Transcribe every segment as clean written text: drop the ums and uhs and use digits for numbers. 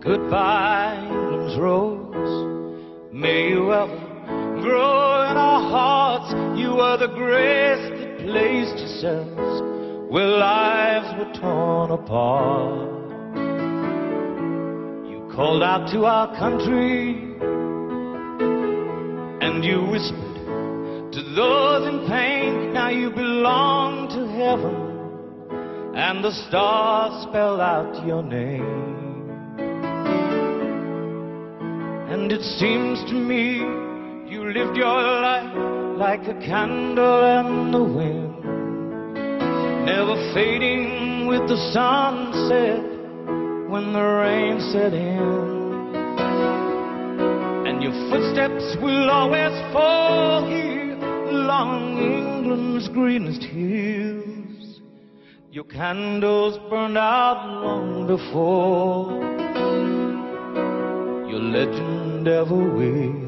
Goodbye, England's rose. May you ever grow in our hearts. You are the grace that placed yourselves where lives were torn apart. You called out to our country and you whispered to those in pain. Now you belong to heaven, and the stars spell out your name. And it seems to me you lived your life like a candle in the wind, never fading with the sunset when the rain set in. And your footsteps will always fall here along England's greenest hills. Your candles burned out long before your legend ever will.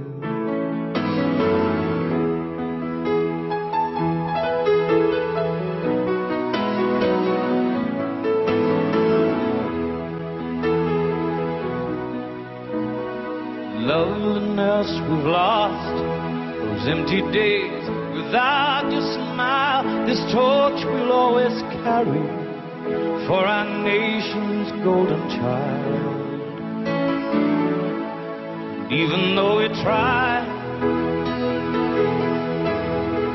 Loveliness we've lost, those empty days without your smile. This torch we'll always carry for our nation's golden child. Even though we try,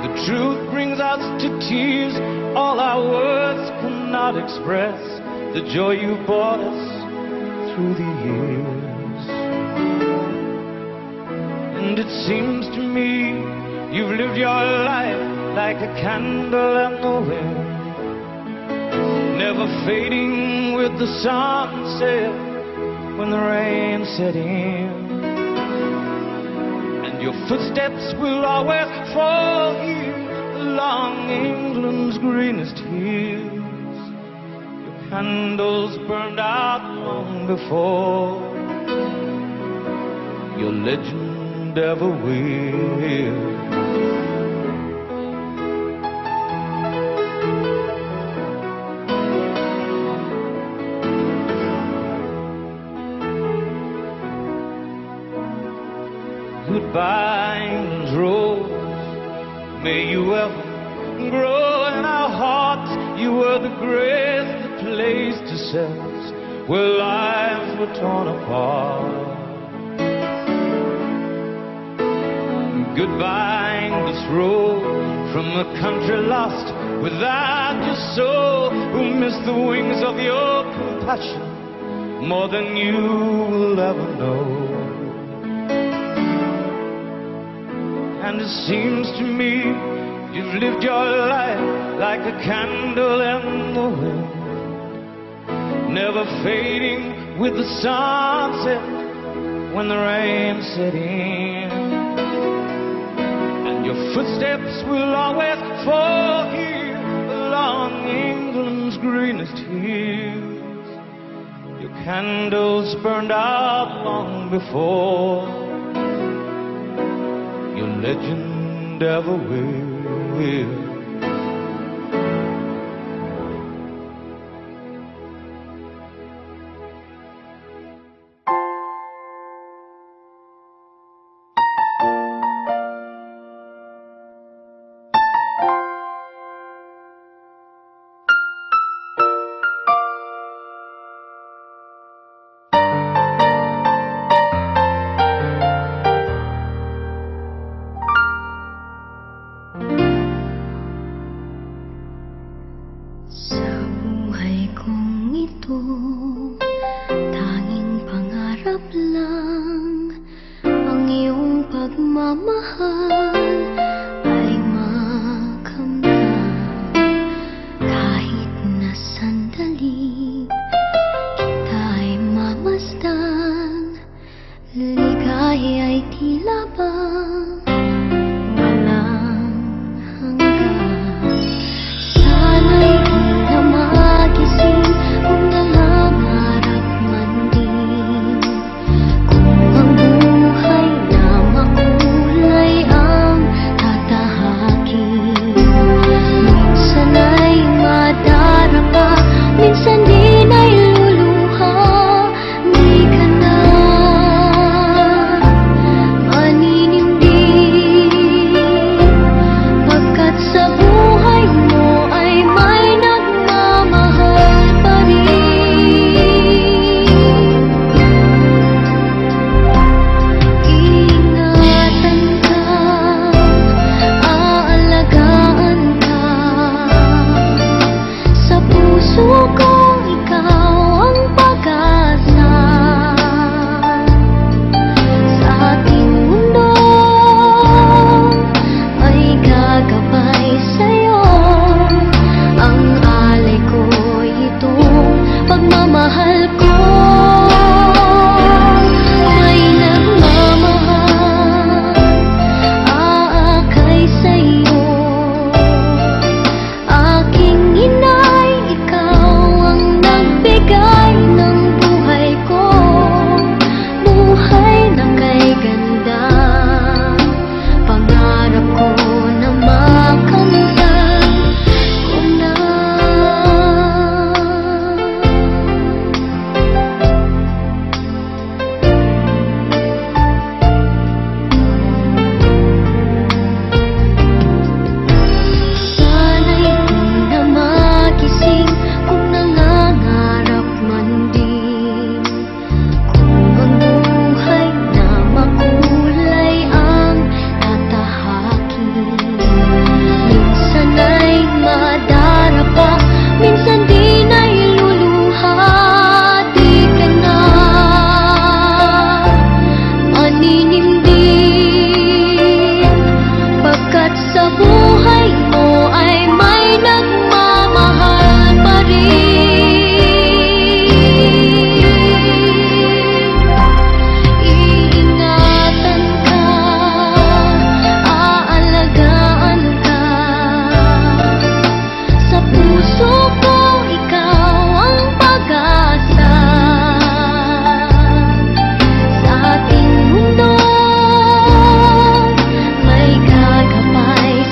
the truth brings us to tears. All our words cannot express the joy you brought us through the years. And it seems to me you've lived your life like a candle in the wind, never fading with the sunset when the rain set in. And your footsteps will always fall here along England's greenest hills. Your candles burned out long before your legend ever will. Goodbye, England's rose. May you ever grow in our hearts. You were the grace that placed yourselves where lives were torn apart. Goodbye, English road, from a country lost without your soul, who missed the wings of your compassion more than you will ever know. And it seems to me you've lived your life like a candle in the wind, never fading with the sunset when the rain set in. And your footsteps will always fall here along England's greenest hills. Your candles burned out long before your legend ever will.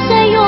Sa'yo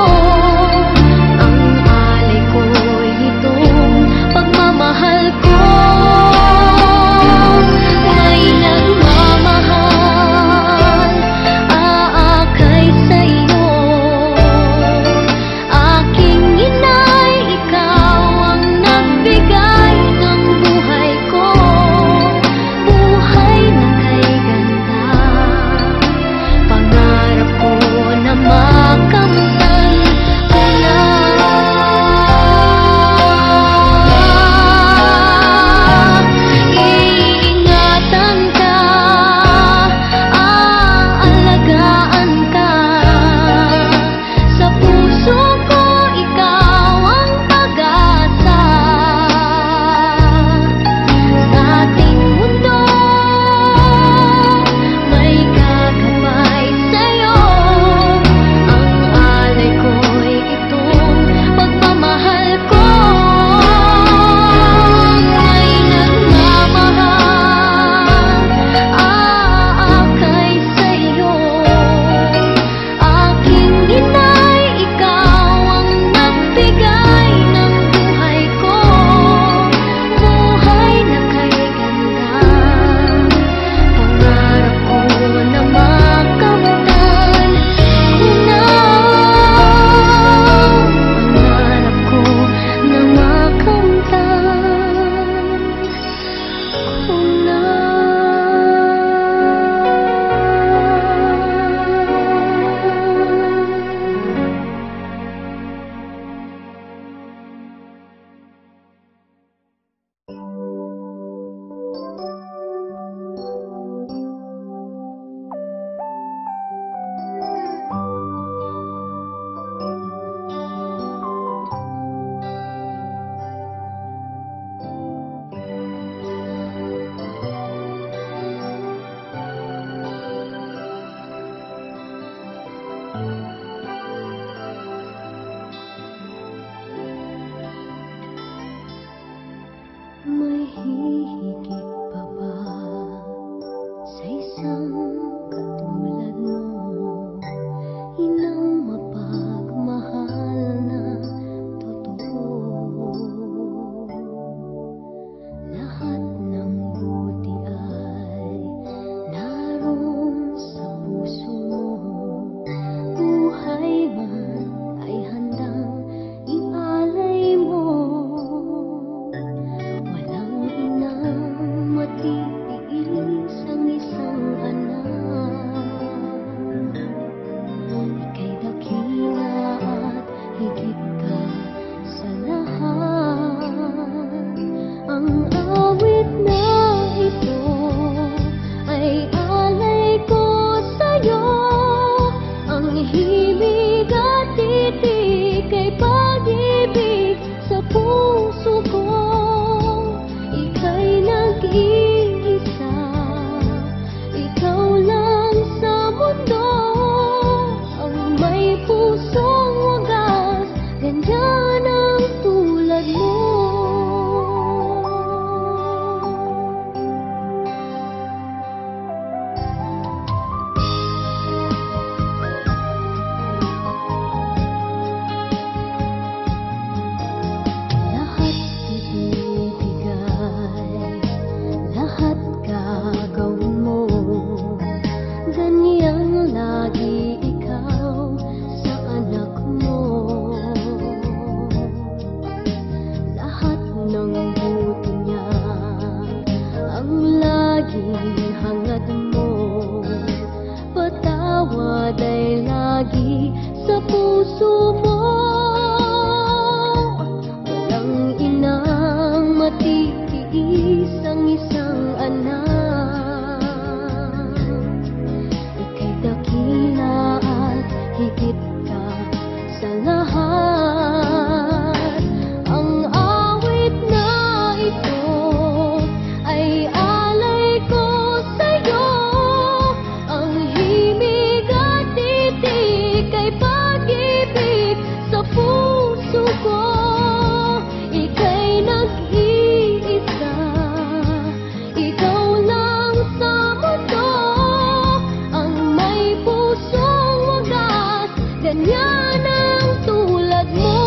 ganyan ang tulad mo.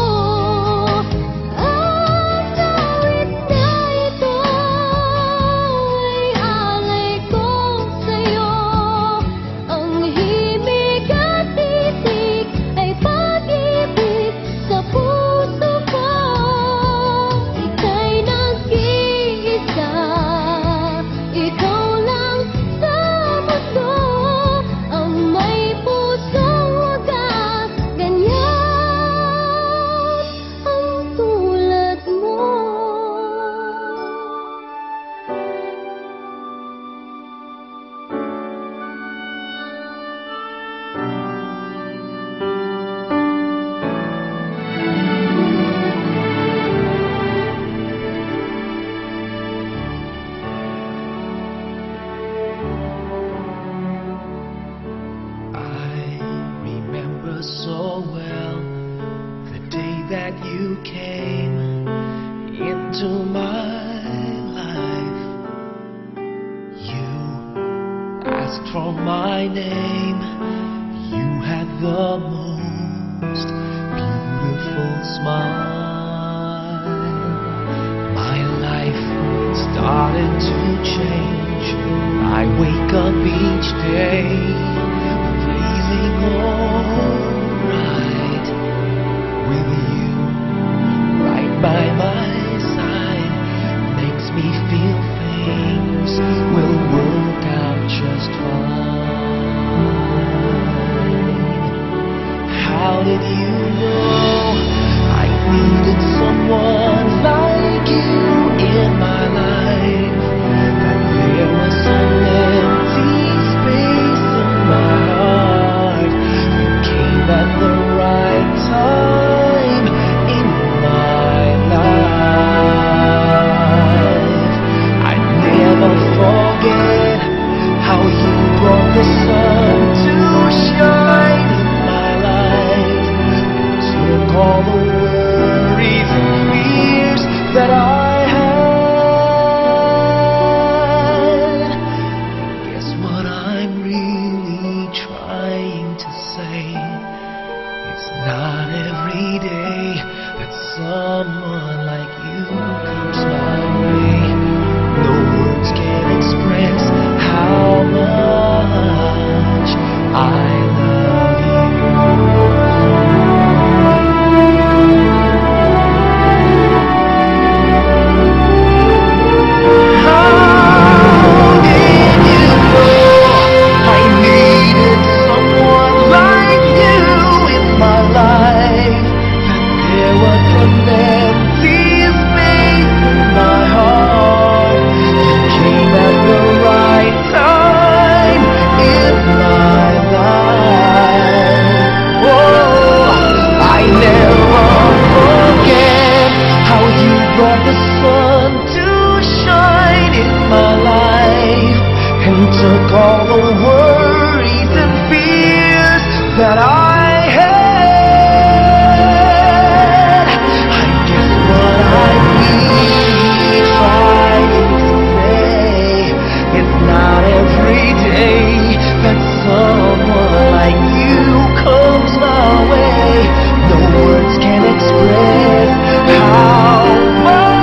Ang awit na ito ay alay ko sa'yo. Ang himig at titik ay pag-ibig sa puso ko. Ika'y nag-iisa, ikaw lang sa mundo ang may pusong wagas. Ganyan ang tulad mo. I remember so well the day that you came into my life. You asked for my name. You had the most beautiful smile. My life started to change. I wake up each day feeling alright with you right by my side. Makes me feel things will work out just fine. How did you know I needed someone like you in my life? That there was an empty space in my heart. You came at the right time in my life. I never forget how you brought the sun to shine in my life. You took all the worries and fears that I had. Guess what I'm really trying to say? It's not every day that someone like you comes my way. No words can express how much I love you. How did you know I needed someone like you in my life? That there was an empty space in my heart. You came at the right time in my life. Oh, I never forget how you brought the sun to shine in my life and took all the worries and fears that I had. I guess what I really trying to say is not every day that someone like you comes my way. No words can express how much.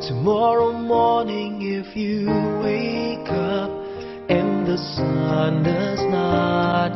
Tomorrow morning, if you wake up and the sun does not